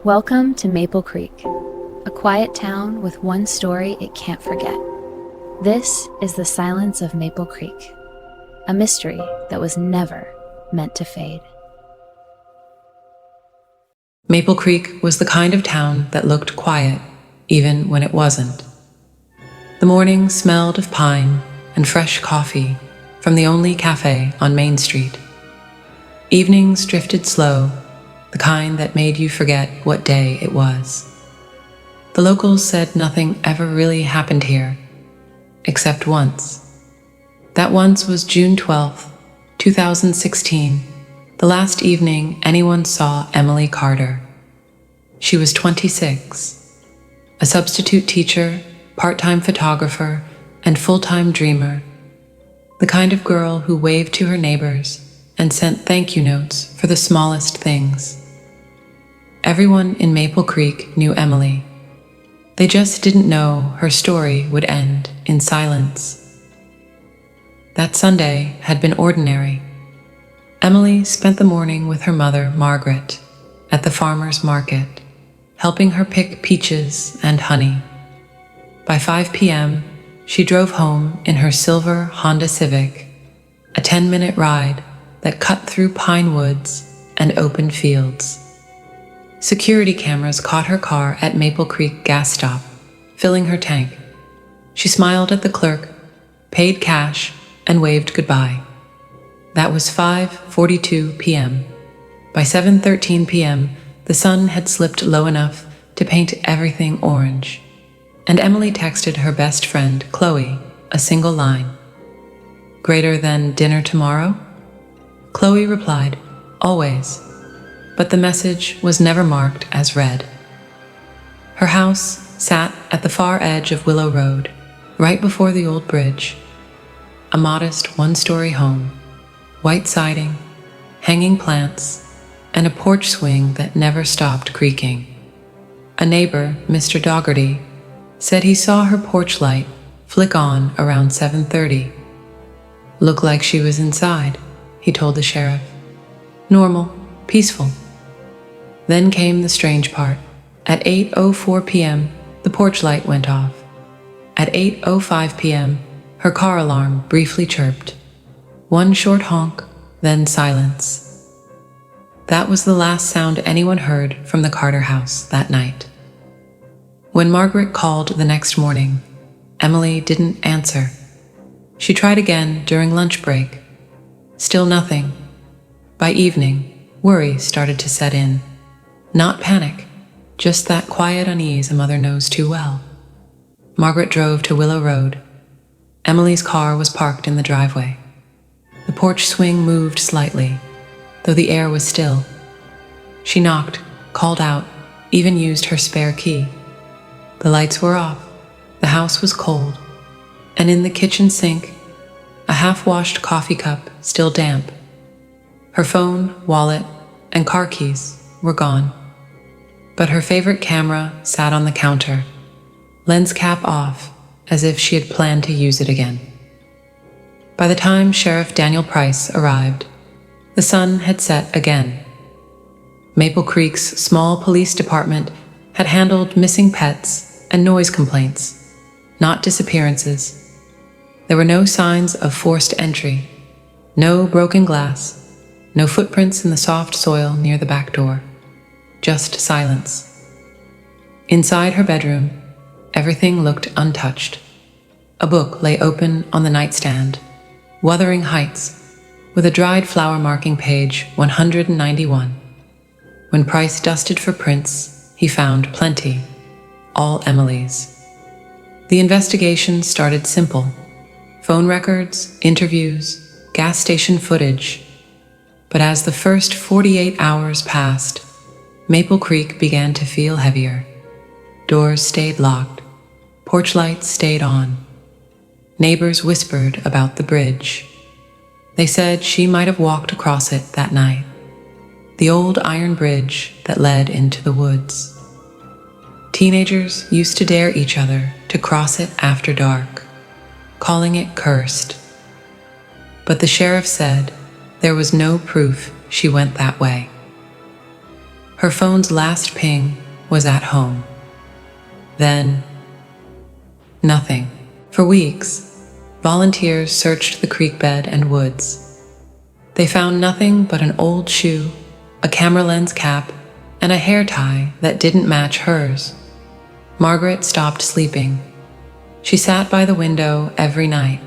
Welcome to Maple Creek, a quiet town with one story it can't forget. This is the silence of Maple Creek, a mystery that was never meant to fade. Maple Creek was the kind of town that looked quiet, even when it wasn't. The morning smelled of pine and fresh coffee from the only cafe on Main Street. Evenings drifted slow, the kind that made you forget what day it was. The locals said nothing ever really happened here, except once. That once was June 12th, 2016, the last evening anyone saw Emily Carter. She was 26, a substitute teacher, part-time photographer, and full-time dreamer, the kind of girl who waved to her neighbors and sent thank you notes for the smallest things. Everyone in Maple Creek knew Emily. They just didn't know her story would end in silence. That Sunday had been ordinary. Emily spent the morning with her mother, Margaret, at the farmer's market, helping her pick peaches and honey. By 5 p.m., she drove home in her silver Honda Civic, a 10-minute ride that cut through pine woods and open fields. Security cameras caught her car at Maple Creek gas stop, filling her tank. She smiled at the clerk, paid cash, and waved goodbye. That was 5:42 p.m. By 7:13 p.m., the sun had slipped low enough to paint everything orange, and Emily texted her best friend, Chloe, a single line. "Greater than dinner tomorrow?" Chloe replied, "Always," but the message was never marked as read. Her house sat at the far edge of Willow Road, right before the old bridge. A modest one-story home, white siding, hanging plants, and a porch swing that never stopped creaking. A neighbor, Mr. Dougherty, said he saw her porch light flick on around 7:30. "Looked like she was inside," he told the sheriff. "Normal, peaceful." Then came the strange part. At 8:04 p.m., the porch light went off. At 8:05 p.m., her car alarm briefly chirped. One short honk, then silence. That was the last sound anyone heard from the Carter house that night. When Margaret called the next morning, Emily didn't answer. She tried again during lunch break. Still nothing. By evening, worry started to set in. Not panic, just that quiet unease a mother knows too well. Margaret drove to Willow Road. Emily's car was parked in the driveway. The porch swing moved slightly, though the air was still. She knocked, called out, even used her spare key. The lights were off, the house was cold, and in the kitchen sink, a half-washed coffee cup still damp. Her phone, wallet, and car keys were gone. But her favorite camera sat on the counter, lens cap off, as if she had planned to use it again. By the time Sheriff Daniel Price arrived, the sun had set again. Maple Creek's small police department had handled missing pets and noise complaints, not disappearances. There were no signs of forced entry, no broken glass, no footprints in the soft soil near the back door. Just silence. Inside her bedroom, everything looked untouched. A book lay open on the nightstand, Wuthering Heights, with a dried flower marking page 191. When Price dusted for prints, he found plenty, all Emily's. The investigation started simple. Phone records, interviews, gas station footage. But as the first 48 hours passed, Maple Creek began to feel heavier. Doors stayed locked. Porch lights stayed on. Neighbors whispered about the bridge. They said she might have walked across it that night. The old iron bridge that led into the woods. Teenagers used to dare each other to cross it after dark, calling it cursed. But the sheriff said there was no proof she went that way. Her phone's last ping was at home. Then, nothing. For weeks, volunteers searched the creek bed and woods. They found nothing but an old shoe, a camera lens cap, and a hair tie that didn't match hers. Margaret stopped sleeping. She sat by the window every night,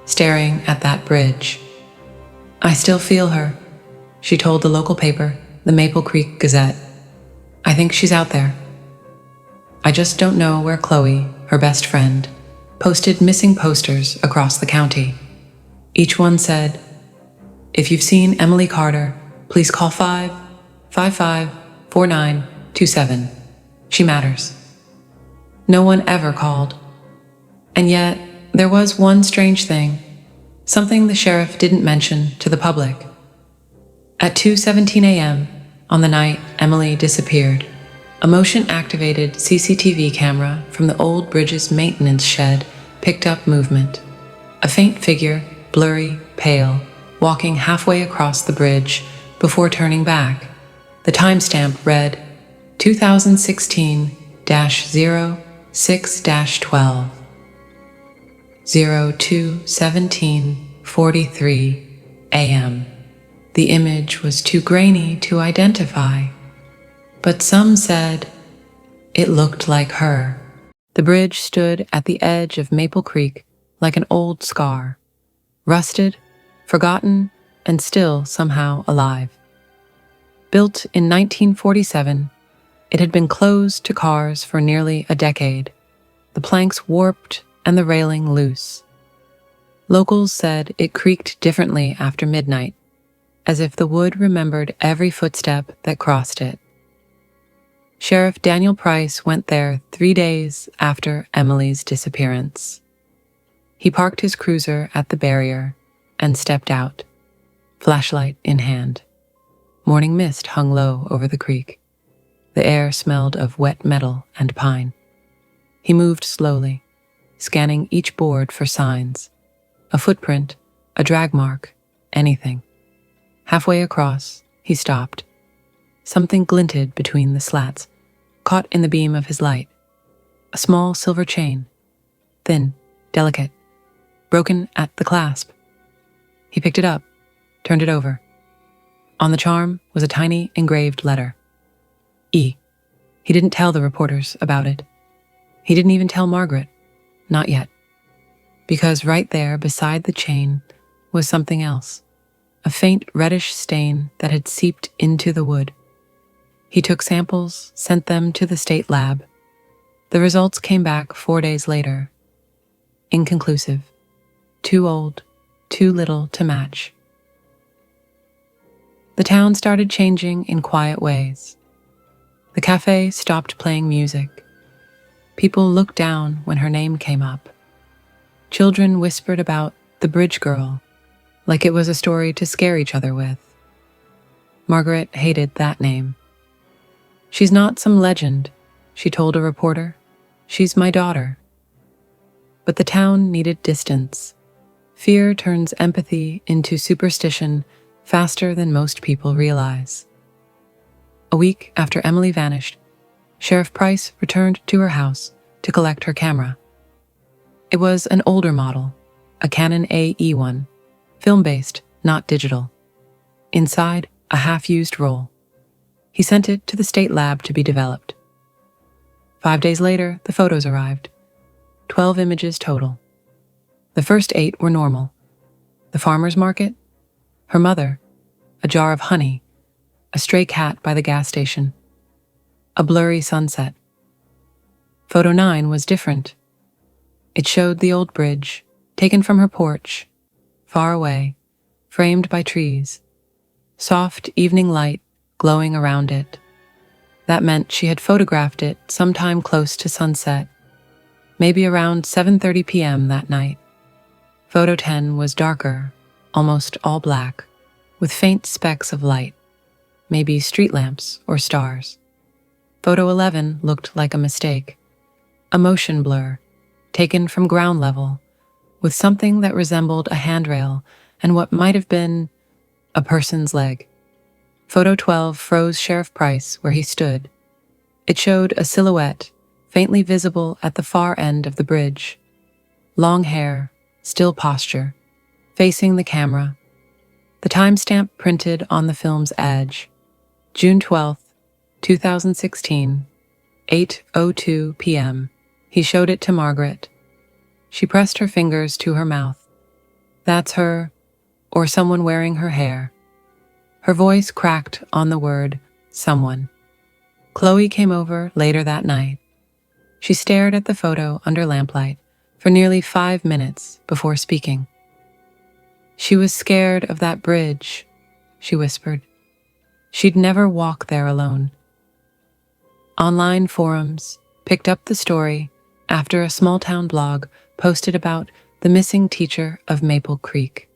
staring at that bridge. "I still feel her," she told the local paper, the Maple Creek Gazette. "I think she's out there. I just don't know where Chloe, her best friend, posted missing posters across the county. Each one said, 'If you've seen Emily Carter, please call 555-4927. She matters.' No one ever called. And yet, there was one strange thing, something the sheriff didn't mention to the public. At 2:17 a.m., on the night Emily disappeared, a motion-activated CCTV camera from the old bridge's maintenance shed picked up movement. A faint figure, blurry, pale, walking halfway across the bridge before turning back. The timestamp read 2016-06-12, 02:17:43 a.m. The image was too grainy to identify, but some said it looked like her. The bridge stood at the edge of Maple Creek like an old scar, rusted, forgotten, and still somehow alive. Built in 1947, it had been closed to cars for nearly a decade, the planks warped and the railing loose. Locals said it creaked differently after midnight, as if the wood remembered every footstep that crossed it. Sheriff Daniel Price went there 3 days after Emily's disappearance. He parked his cruiser at the barrier and stepped out, flashlight in hand. Morning mist hung low over the creek. The air smelled of wet metal and pine. He moved slowly, scanning each board for signs. A footprint, a drag mark, anything. Halfway across, he stopped. Something glinted between the slats, caught in the beam of his light. A small silver chain, thin, delicate, broken at the clasp. He picked it up, turned it over. On the charm was a tiny engraved letter. E. He didn't tell the reporters about it. He didn't even tell Margaret. Not yet. Because right there beside the chain was something else. A faint reddish stain that had seeped into the wood. He took samples, sent them to the state lab. The results came back 4 days later. Inconclusive. Too old, too little to match. The town started changing in quiet ways. The cafe stopped playing music. People looked down when her name came up. Children whispered about the bridge girl, like it was a story to scare each other with. Margaret hated that name. "She's not some legend," she told a reporter. "She's my daughter." But the town needed distance. Fear turns empathy into superstition faster than most people realize. A week after Emily vanished, Sheriff Price returned to her house to collect her camera. It was an older model, a Canon AE1, film-based, not digital. Inside, a half-used roll. He sent it to the state lab to be developed. 5 days later, the photos arrived. 12 images total. The first 8 were normal. The farmer's market, her mother, a jar of honey, a stray cat by the gas station, a blurry sunset. Photo 9 was different. It showed the old bridge, taken from her porch, far away, framed by trees, soft evening light glowing around it. That meant she had photographed it sometime close to sunset, maybe around 7:30 p.m. that night. Photo 10 was darker, almost all black, with faint specks of light, maybe street lamps or stars. Photo 11 looked like a mistake, a motion blur, taken from ground level, with something that resembled a handrail and what might have been a person's leg. Photo 12 froze Sheriff Price where he stood. It showed a silhouette, faintly visible at the far end of the bridge. Long hair, still posture, facing the camera. The timestamp printed on the film's edge. June 12th, 2016, 8:02 p.m. He showed it to Margaret. She pressed her fingers to her mouth. That's her, or someone wearing her hair. Her voice cracked on the word, someone. Chloe came over later that night. She stared at the photo under lamplight for nearly 5 minutes before speaking. She was scared of that bridge, she whispered. She'd never walk there alone. Online forums picked up the story after a small-town blog posted about the missing teacher of Maple Creek.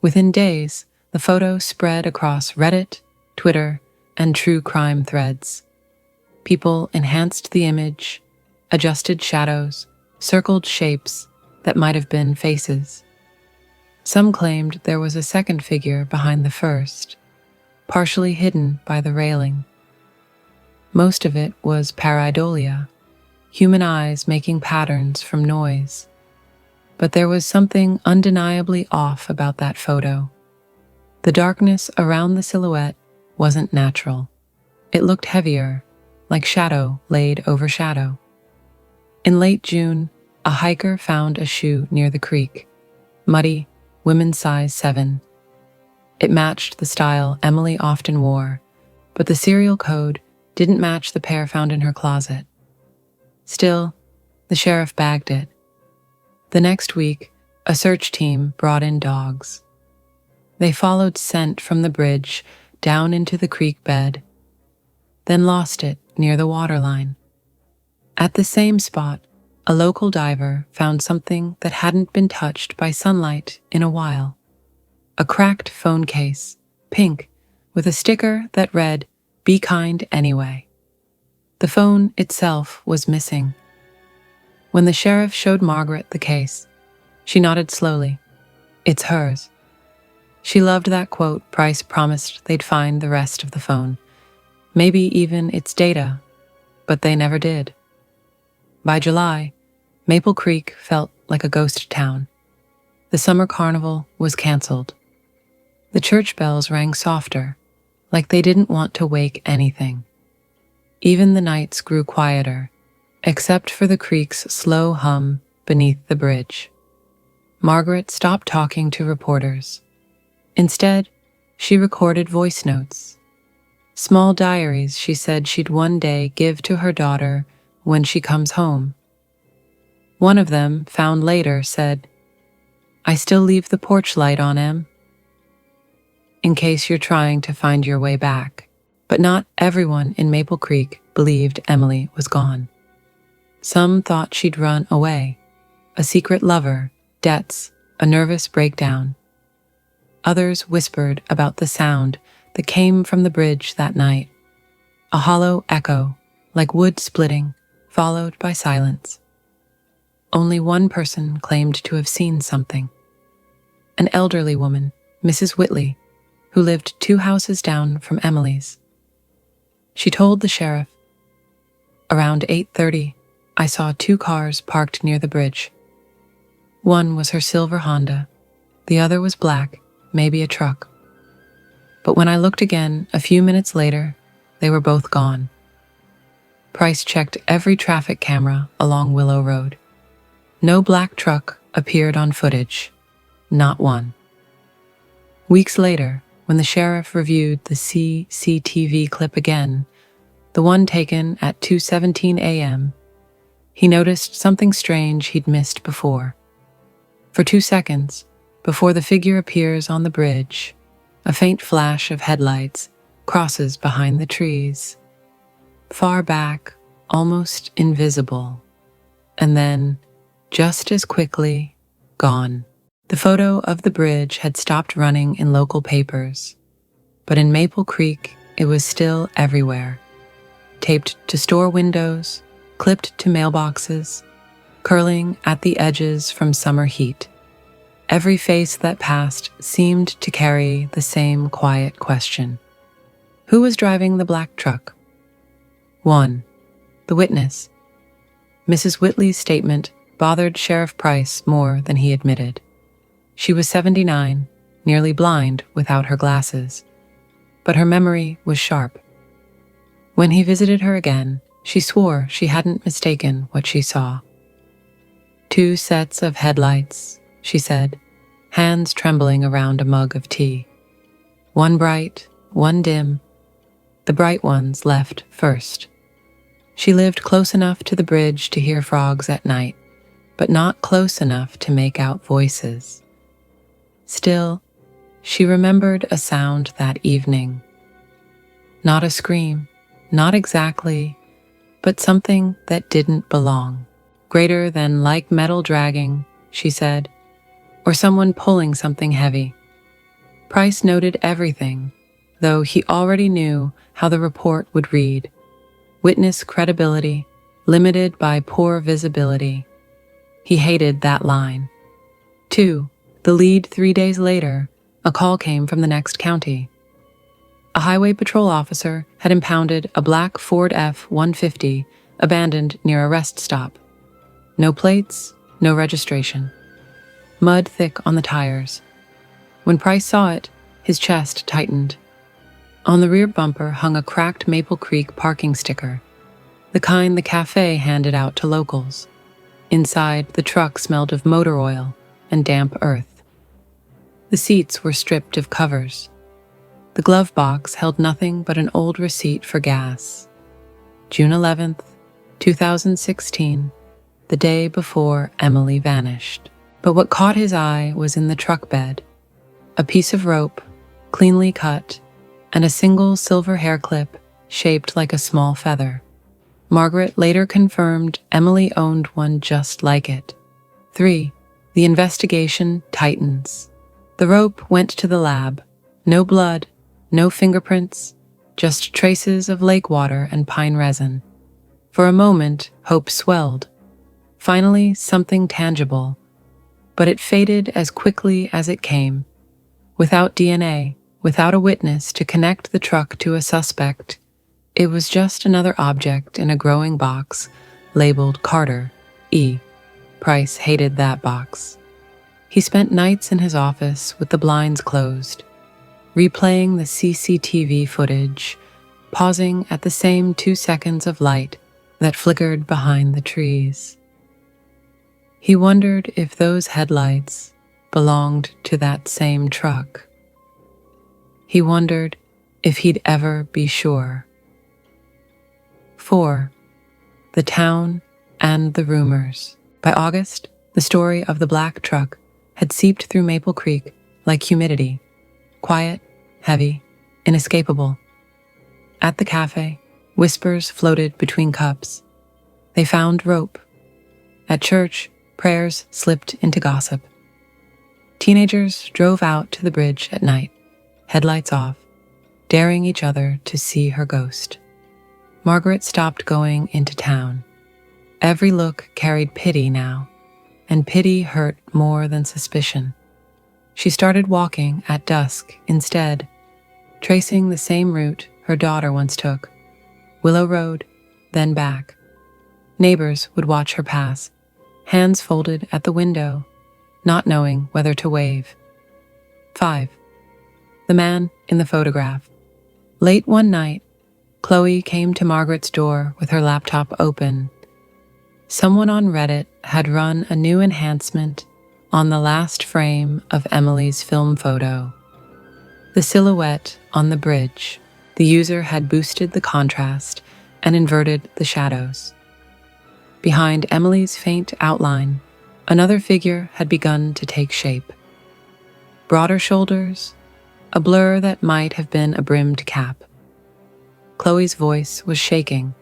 Within days, the photo spread across Reddit, Twitter, and true crime threads. People enhanced the image, adjusted shadows, circled shapes that might have been faces. Some claimed there was a second figure behind the first, partially hidden by the railing. Most of it was pareidolia, human eyes making patterns from noise. But there was something undeniably off about that photo. The darkness around the silhouette wasn't natural. It looked heavier, like shadow laid over shadow. In late June, a hiker found a shoe near the creek, muddy, women's size 7. It matched the style Emily often wore, but the serial code didn't match the pair found in her closet. Still, the sheriff bagged it. The next week, a search team brought in dogs. They followed scent from the bridge down into the creek bed, then lost it near the waterline. At the same spot, a local diver found something that hadn't been touched by sunlight in a while. A cracked phone case, pink, with a sticker that read, "Be kind anyway." The phone itself was missing. When the sheriff showed Margaret the case, she nodded slowly. It's hers. She loved that quote Price promised they'd find the rest of the phone, maybe even its data, but they never did. By July, Maple Creek felt like a ghost town. The summer carnival was canceled. The church bells rang softer, like they didn't want to wake anything. Even the nights grew quieter, except for the creek's slow hum beneath the bridge. Margaret stopped talking to reporters. Instead, she recorded voice notes. Small diaries she said she'd one day give to her daughter when she comes home. One of them, found later, said, "I still leave the porch light on, Em, in case you're trying to find your way back." But not everyone in Maple Creek believed Emily was gone. Some thought she'd run away, a secret lover, debts, a nervous breakdown. Others whispered about the sound that came from the bridge that night, a hollow echo, like wood splitting, followed by silence. Only one person claimed to have seen something. An elderly woman, Mrs. Whitley, who lived 2 houses down from Emily's. She told the sheriff, "Around 8:30, I saw 2 cars parked near the bridge. One was her silver Honda, the other was black, maybe a truck. But when I looked again a few minutes later, they were both gone." Price checked every traffic camera along Willow Road. No black truck appeared on footage, not one. Weeks later, when the sheriff reviewed the CCTV clip again, the one taken at 2:17 a.m., he noticed something strange he'd missed before. For 2 seconds, before the figure appears on the bridge, a faint flash of headlights crosses behind the trees. Far back, almost invisible, and then, just as quickly, gone. The photo of the bridge had stopped running in local papers, but in Maple Creek, it was still everywhere. Taped to store windows, clipped to mailboxes, curling at the edges from summer heat. Every face that passed seemed to carry the same quiet question. Who was driving the black truck? 1. The witness. Mrs. Whitley's statement bothered Sheriff Price more than he admitted. She was 79, nearly blind without her glasses, but her memory was sharp. When he visited her again, she swore she hadn't mistaken what she saw. 2 sets of headlights, she said, hands trembling around a mug of tea. 1 bright, 1 dim. The bright ones left first. She lived close enough to the bridge to hear frogs at night, but not close enough to make out voices. Still, she remembered a sound that evening. Not a scream, not exactly, but something that didn't belong. Greater than like metal dragging, she said, or someone pulling something heavy. Price noted everything, though he already knew how the report would read. Witness credibility, limited by poor visibility. He hated that line. 2. The lead 3 days later, a call came from the next county. A highway patrol officer had impounded a black Ford F-150 abandoned near a rest stop. No plates, no registration. Mud thick on the tires. When Price saw it, his chest tightened. On the rear bumper hung a cracked Maple Creek parking sticker, the kind the cafe handed out to locals. Inside, the truck smelled of motor oil and damp earth. The seats were stripped of covers. The glove box held nothing but an old receipt for gas. June 11th, 2016, the day before Emily vanished. But what caught his eye was in the truck bed, a piece of rope, cleanly cut, and a single silver hair clip shaped like a small feather. Margaret later confirmed Emily owned one just like it. 3. The investigation tightens. The rope went to the lab. No blood, no fingerprints, just traces of lake water and pine resin. For a moment, hope swelled. Finally, something tangible. But it faded as quickly as it came. Without DNA, without a witness to connect the truck to a suspect, it was just another object in a growing box labeled Carter E. Price hated that box. He spent nights in his office with the blinds closed, replaying the CCTV footage, pausing at the same 2 seconds of light that flickered behind the trees. He wondered if those headlights belonged to that same truck. He wondered if he'd ever be sure. 4. The town and the rumors. By August, the story of the black truck had seeped through Maple Creek like humidity, quiet, heavy, inescapable. At the cafe, whispers floated between cups. They found rope. At church, prayers slipped into gossip. Teenagers drove out to the bridge at night, headlights off, daring each other to see her ghost. Margaret stopped going into town. Every look carried pity now, and pity hurt more than suspicion. She started walking at dusk instead, tracing the same route her daughter once took, Willow Road, then back. Neighbors would watch her pass, hands folded at the window, not knowing whether to wave. 5. The man in the photograph. Late one night, Chloe came to Margaret's door with her laptop open. Someone on Reddit had run a new enhancement on the last frame of Emily's film photo. The silhouette on the bridge. The user had boosted the contrast and inverted the shadows. Behind Emily's faint outline, another figure had begun to take shape. Broader shoulders, a blur that might have been a brimmed cap. Chloe's voice was shaking.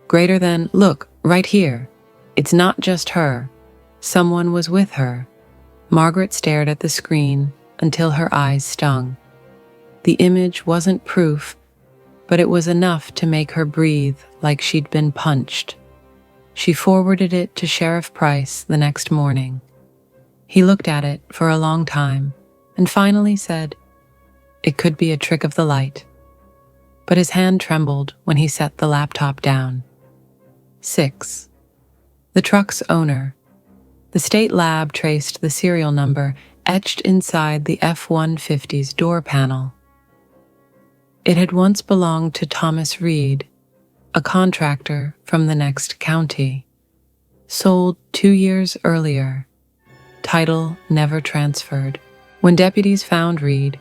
Greater than, "Look, right here. It's not just her. Someone was with her." Margaret stared at the screen until her eyes stung. The image wasn't proof, but it was enough to make her breathe like she'd been punched. She forwarded it to Sheriff Price the next morning. He looked at it for a long time and finally said, "It could be a trick of the light." but his hand trembled when he set the laptop down. 6. The truck's owner. The state lab traced the serial number etched inside the F-150's door panel. It had once belonged to Thomas Reed, a contractor from the next county. Sold 2 years earlier. Title never transferred. When deputies found Reed,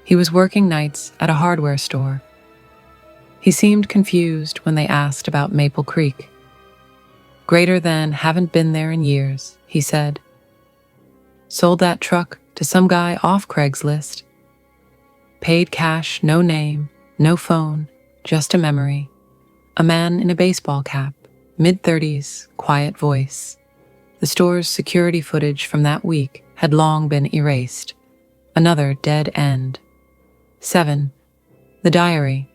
he was working nights at a hardware store. He seemed confused when they asked about Maple Creek. Greater than haven't been there in years, he said. Sold that truck to some guy off Craigslist. Paid cash, no name, no phone, just a memory. A man in a baseball cap, mid-30s, quiet voice. The store's security footage from that week had long been erased. Another dead end. 7. The diary.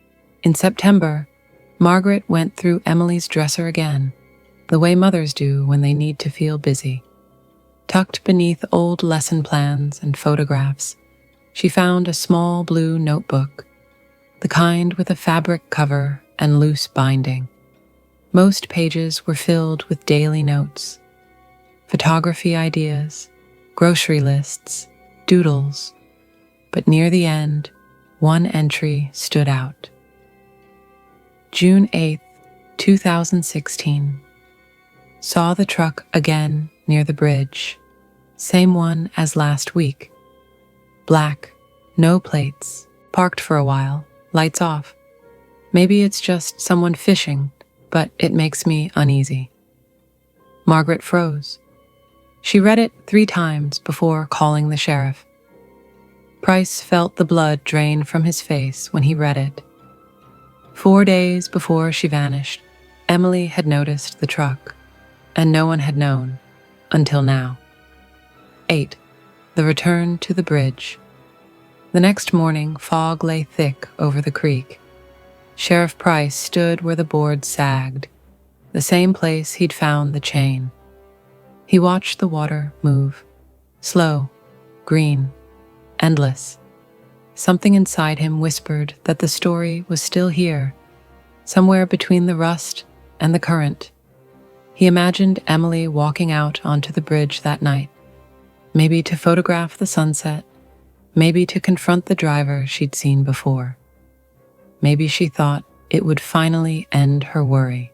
In September, Margaret went through Emily's dresser again, the way mothers do when they need to feel busy. Tucked beneath old lesson plans and photographs, she found a small blue notebook, the kind with a fabric cover and loose binding. Most pages were filled with daily notes, photography ideas, grocery lists, doodles, but near the end, one entry stood out. June 8, 2016. Saw the truck again near the bridge. Same one as last week. Black, no plates, parked for a while, lights off. Maybe it's just someone fishing, but it makes me uneasy. Margaret froze. She read it 3 times before calling the sheriff. Price felt the blood drain from his face when he read it. 4 days before she vanished, Emily had noticed the truck, and no one had known until now. 8. The return to the bridge. The next morning, fog lay thick over the creek. Sheriff Price stood where the board sagged, the same place he'd found the chain. He watched the water move, slow, green, endless. Something inside him whispered that the story was still here, somewhere between the rust and the current. He imagined Emily walking out onto the bridge that night, maybe to photograph the sunset, maybe to confront the driver she'd seen before. Maybe she thought it would finally end her worry.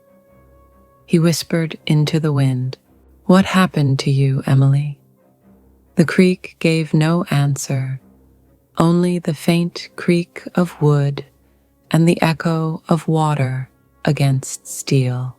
He whispered into the wind, "What happened to you, Emily?" The creek gave no answer, only the faint creak of wood and the echo of water against steel.